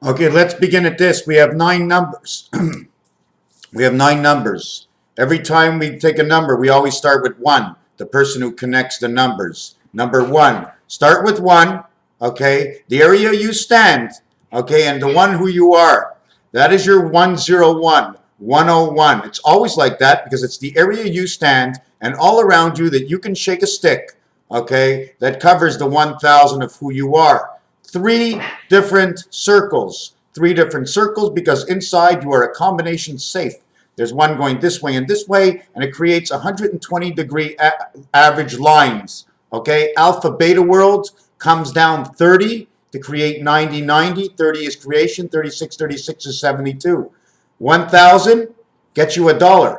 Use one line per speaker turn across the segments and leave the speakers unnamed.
Okay, let's begin at this. We have 9 numbers. We have 9 numbers. Every time we take a number, we always start with 1, the person who connects the numbers. Number 1. Start with 1, okay? The area you stand, okay, and the one who you are. That is your 101, 101. It's always like that because it's the area you stand and all around you that you can shake a stick, okay, that covers the 1,000 of who you are. 3 different circles. 3 different circles because inside you are a combination safe. There's one going this way and this way, and it creates 120-degree average lines. Okay, alpha beta world comes down 30 to create 90, 90. 30 is creation, 36, 36 is 72. 1,000 gets you $1.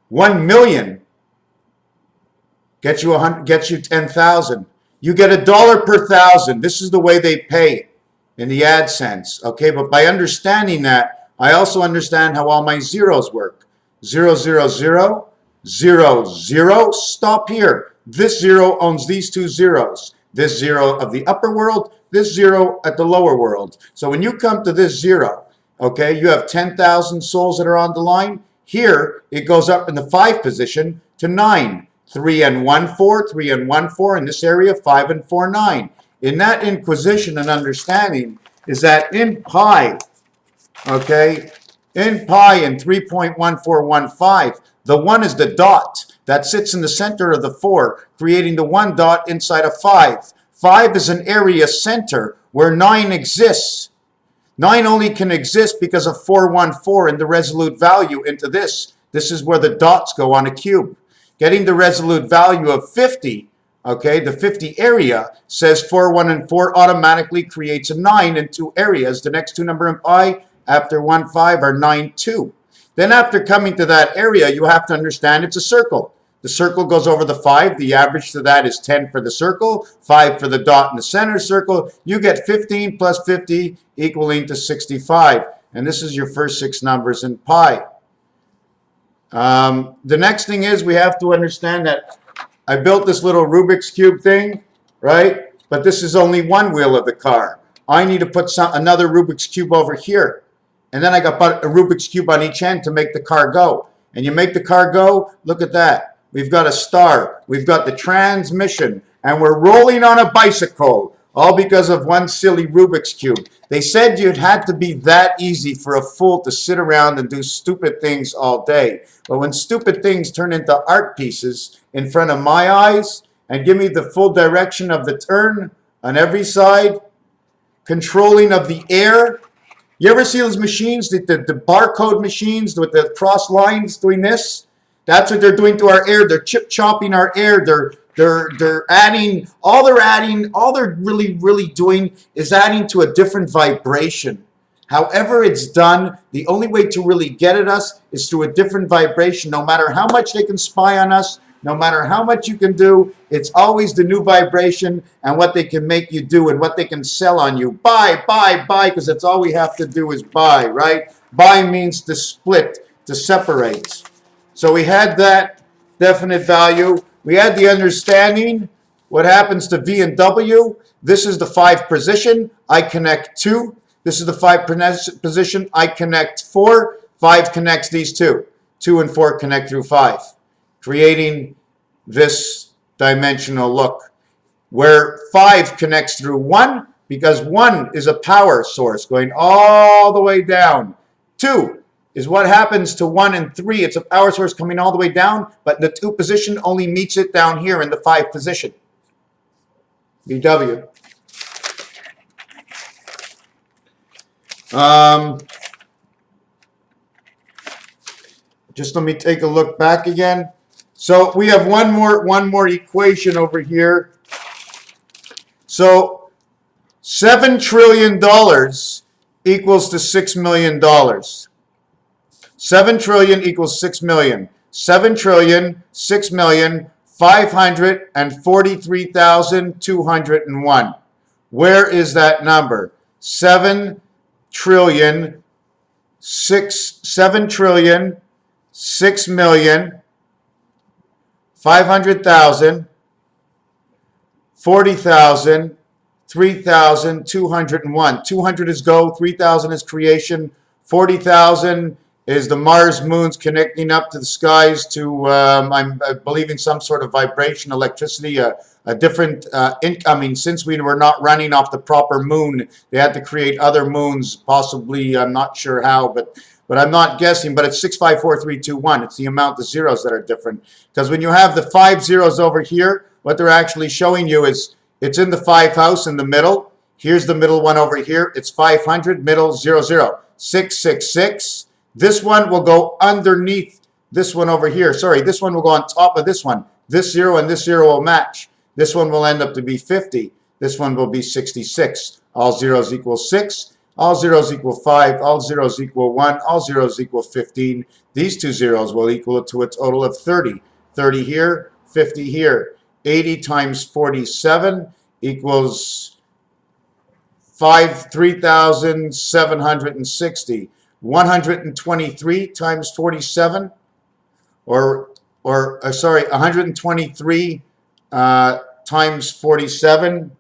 1 million gets you 10,000. You get $1 per 1,000. This is the way they pay in the AdSense. Okay, but by understanding that, I also understand how all my zeros work. 0, 0, 0, 0, 0. Stop here. This 0 owns these 2 zeros. This 0 of the upper world, this 0 at the lower world. So when you come to this 0, okay, you have 10,000 souls that are on the line. Here, it goes up in the 5 position to 9. 3 and 1, 4, 3 and 1, 4. In this area, 5 and 4, 9. In that inquisition and understanding is that in pi, okay, in pi in 3.1415, the 1 is the dot that sits in the center of the 4, creating the 1 dot inside of 5. 5 is an area center where 9 exists. 9 only can exist because of 414 and the resolute value into this. This is where the dots go on a cube. Getting the resolute value of 50, okay, the 50 area says 4, 1, and 4 automatically creates a 9 in 2 areas. The next 2 number in pi after 1, 5 are 9, 2. Then after coming to that area, you have to understand it's a circle. The circle goes over the 5. The average to that is 10 for the circle, 5 for the dot in the center circle. You get 15 plus 50 equaling to 65. And this is your first 6 numbers in pi. The next thing is we have to understand that I built this little Rubik's Cube thing, right? But this is only one wheel of the car. I need to put another Rubik's Cube over here. And then I got a Rubik's Cube on each end to make the car go. And you make the car go, look at that. We've got a star. We've got the transmission. And we're rolling on a bicycle. All because of one silly Rubik's Cube. They said you'd had to be that easy for a fool to sit around and do stupid things all day. But when stupid things turn into art pieces in front of my eyes and give me the full direction of the turn on every side, controlling of the air. You ever see those machines, the barcode machines with the cross lines doing this? That's what they're doing to our air. They're chip-chopping our air. They're adding, all they're really doing is adding to a different vibration. However it's done, the only way to really get at us is through a different vibration. No matter how much they can spy on us, no matter how much you can do, it's always the new vibration and what they can make you do and what they can sell on you. Buy, buy, buy, because that's all we have to do is buy, right? Buy means to split, to separate. So we had that definite value. We had the understanding. What happens to V and W? This is the 5 position. I connect 2. This is the 5 position. I connect 4. 5 connects these 2. 2 and 4 connect through 5. Creating this dimensional look. Where 5 connects through 1, because 1 is a power source going all the way down. 2 is what happens to 1 and 3. It's a power source coming all the way down, but the 2 position only meets it down here in the 5 position. VW. Just let me take a look back again. So we have one more equation over here. So $7 trillion equals to $6 million. 7 trillion equals 6 million. 7 trillion, 6 million, 543,201. Where is that number? 7 trillion, 6 million, 500,000, 40,000, 3,201. 200 is go, 3,000 is creation, 40,000 is the Mars moons connecting up to the skies to, I'm believing, some sort of vibration, electricity, a different incoming. Since we were not running off the proper moon, they had to create other moons, possibly, I'm not sure how, but I'm not guessing, but it's 654321. It's the amount of zeros that are different. Because when you have the 5 zeros over here, what they're actually showing you is it's in the 5 house in the middle. Here's the middle one over here. It's 500, middle 00. 666. This one will go underneath this one over here. Sorry, this one will go on top of this one. This 0 and this 0 will match. This one will end up to be 50. This one will be 66. All zeros equal 6. All zeros equal 5. All zeros equal 1. All zeros equal 15. These two zeros will equal to a total of 30. 30 here, 50 here. 80 times 47 equals 3,760. 123 times 47, sorry, 123 times 47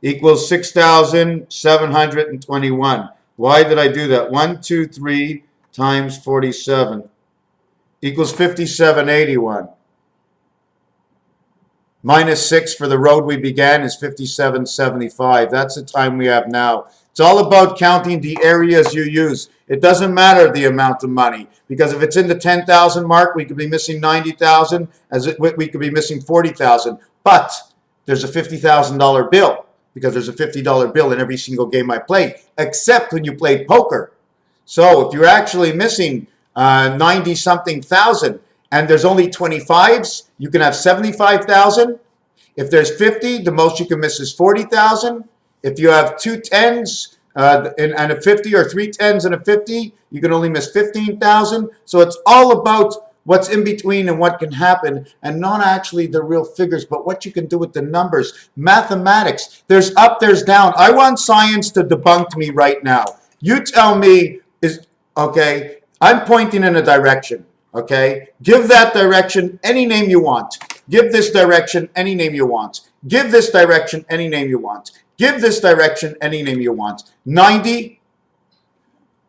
equals 6,721. Why did I do that? 123 times 47 equals 5781. Minus 6 for the road we began is 5775. That's the time we have now. It's all about counting the areas you use. It doesn't matter the amount of money, because if it's in the 10,000 mark, we could be missing 90,000, we could be missing 40,000. But there's a $50,000 bill, because there's a $50 bill in every single game I played, except when you played poker. So if you're actually missing 90-something thousand, and there's only 25s, you can have 75,000. If there's 50, the most you can miss is 40,000. If you have 2 10s and a 50, or 3 10s and a 50, you can only miss 15,000. So it's all about what's in between and what can happen, and not actually the real figures, but what you can do with the numbers. Mathematics, there's up, there's down. I want science to debunk me right now. You tell me, okay, I'm pointing in a direction. Okay, give that direction any name you want. Give this direction any name you want. Give this direction any name you want. Give this direction any name you want. 90,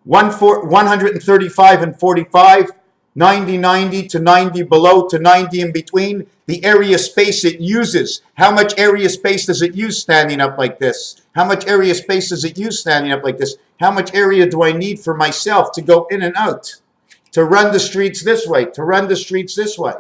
135 and 45, 90, 90 to 90 below to 90 in between. The area space it uses. How much area space does it use standing up like this? How much area space does it use standing up like this? How much area do I need for myself to go in and out? To run the streets this way, to run the streets this way,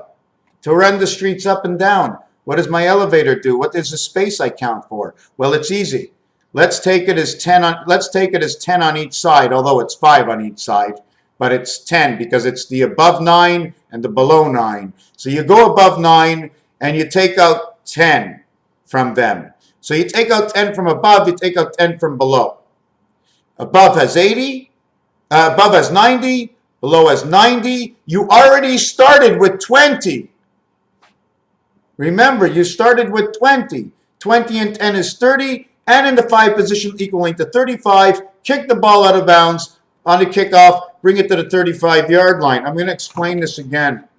to run the streets up and down. What does my elevator do? What is the space I count for? Well, it's easy. Let's take it as 10 on, each side, although it's 5 on each side, but it's 10 because it's the above 9 and the below 9. So you go above 9 and you take out 10 from them. So you take out 10 from above, you take out 10 from below. Above has 80, above has 90, below has 90. You already started with 20. Remember, you started with 20. 20 and 10 is 30, and in the 5 position equaling to 35, kick the ball out of bounds on the kickoff, bring it to the 35-yard line. I'm going to explain this again,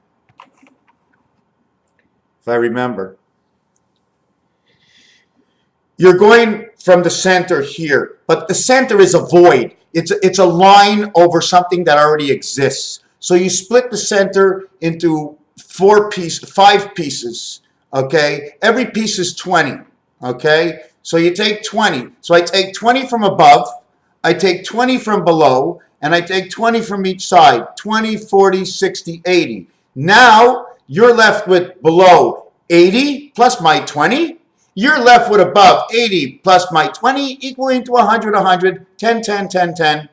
if I remember. You're going from the center here, but the center is a void. It's a line over something that already exists. So you split the center into 5 pieces, okay? Every piece is 20, okay? So you take 20. So I take 20 from above, I take 20 from below, and I take 20 from each side. 20, 40, 60, 80. Now you're left with below 80 plus my 20. You're left with above 80 plus my 20, equaling to 100, 100, 10, 10, 10, 10.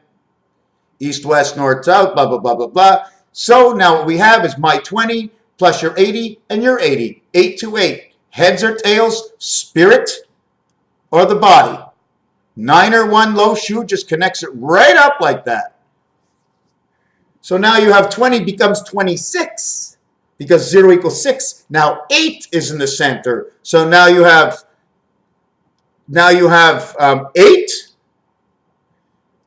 East, west, north, south, blah, blah, blah, blah, blah. So now what we have is my 20 plus your 80 and your 80. 8 to 8. Heads or tails, spirit or the body. 9 or 1 low shoe just connects it right up like that. So now you have 20 becomes 26. Because 0 equals 6. Now 8 is in the center. So now you have 8,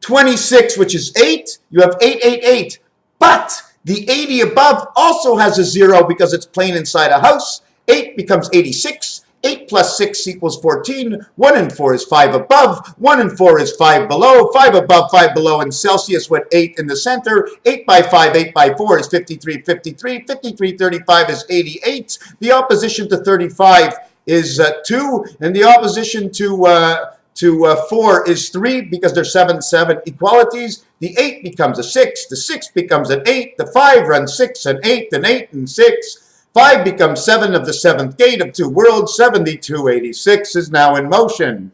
26, which is 8. You have 8, 8, 8. But the 80 above also has a 0 because it's playing inside a house. 8 becomes 86. 8 plus 6 equals 14. 1 and 4 is 5 above. 1 and 4 is 5 below. 5 above, 5 below in Celsius with 8 in the center. 8 by 5, 8 by 4 is 53. 53. 53, 35 is 88. The opposition to 35 is 2. And the opposition to 4 is 3 because they're 7, 7 equalities. The 8 becomes a 6. The 6 becomes an 8. The 5 runs 6 and 8 and 8 and 6. 5 becomes 7 of the 7th gate of 2 worlds. 7286 is now in motion.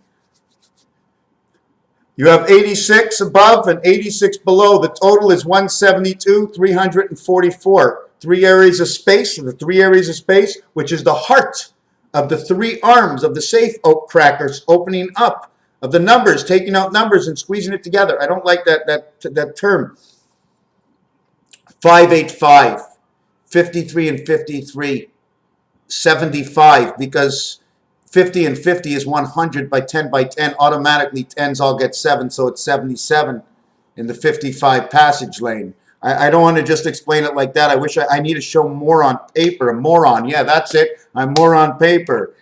You have 86 above and 86 below. The total is 172, 344. 3 areas of space, the 3 areas of space, which is the heart of the 3 arms of the safe crackers opening up, of the numbers, taking out numbers and squeezing it together. I don't like that term. 585. 53 and 53, 75, because 50 and 50 is 100 by 10 by 10. Automatically, 10s all get 7, so it's 77 in the 55 passage lane. I don't want to just explain it like that. I wish I need to show more on paper. A moron. Yeah, that's it. I'm more on paper.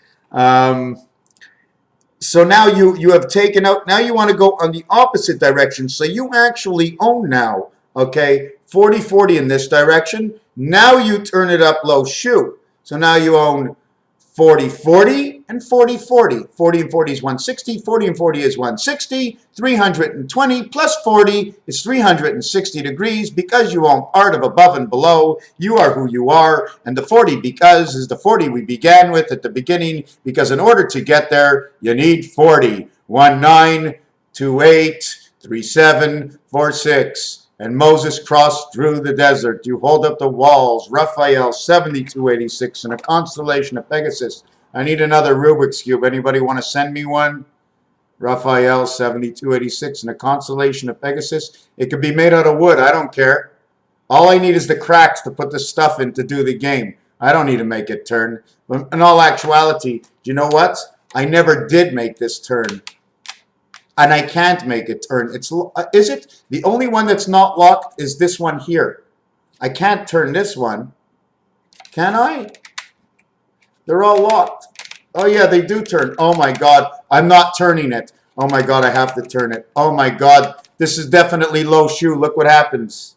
So now you have taken out, now you want to go on the opposite direction. So you actually own now, okay, 40, 40 in this direction. Now you turn it up low shoe. So now you own 40, 40 and 40, 40. 40 and 40 is 160. 40 and 40 is 160. 320 plus 40 is 360 degrees. Because you own part of above and below, you are who you are. And the 40 because is the 40 we began with at the beginning. Because in order to get there, you need 40. 19, 28, 37, 46. And Moses crossed through the desert. You hold up the walls. Raphael, 7286, in a constellation of Pegasus. I need another Rubik's Cube. Anybody want to send me one? Raphael, 7286, in a constellation of Pegasus. It could be made out of wood. I don't care. All I need is the cracks to put the stuff in to do the game. I don't need to make it turn. But in all actuality, do you know what? I never did make this turn. And I can't make it turn. Is it? The only one that's not locked is this one here. I can't turn this one. Can I? They're all locked. Oh yeah, they do turn. Oh my God, I'm not turning it. Oh my God, I have to turn it. Oh my God, this is definitely low shoe. Look what happens.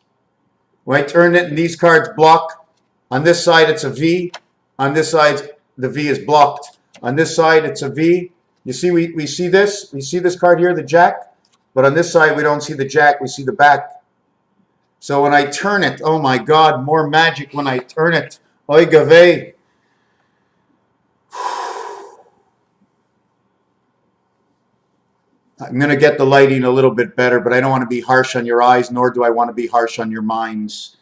When I turn it and these cards block, on this side it's a V. On this side, the V is blocked. On this side, it's a V. You see, we see this? We see this card here, the Jack? But on this side, we don't see the Jack. We see the back. So when I turn it, oh my God, more magic when I turn it. Oy gave. I'm going to get the lighting a little bit better, but I don't want to be harsh on your eyes, nor do I want to be harsh on your minds.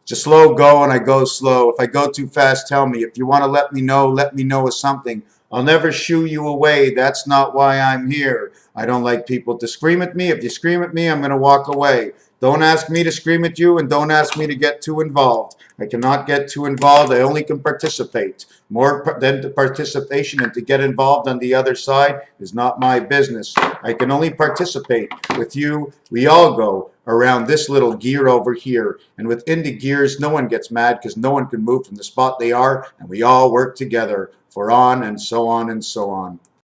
It's a slow go, and I go slow. If I go too fast, tell me. If you want to let me know with something. I'll never shoo you away. That's not why I'm here. I don't like people to scream at me. If you scream at me, I'm going to walk away. Don't ask me to scream at you, and don't ask me to get too involved. I cannot get too involved. I only can participate. More than the participation, and to get involved on the other side is not my business. I can only participate. With you, we all go around this little gear over here. And within the gears, no one gets mad because no one can move from the spot they are, and we all work together for on and so on and so on.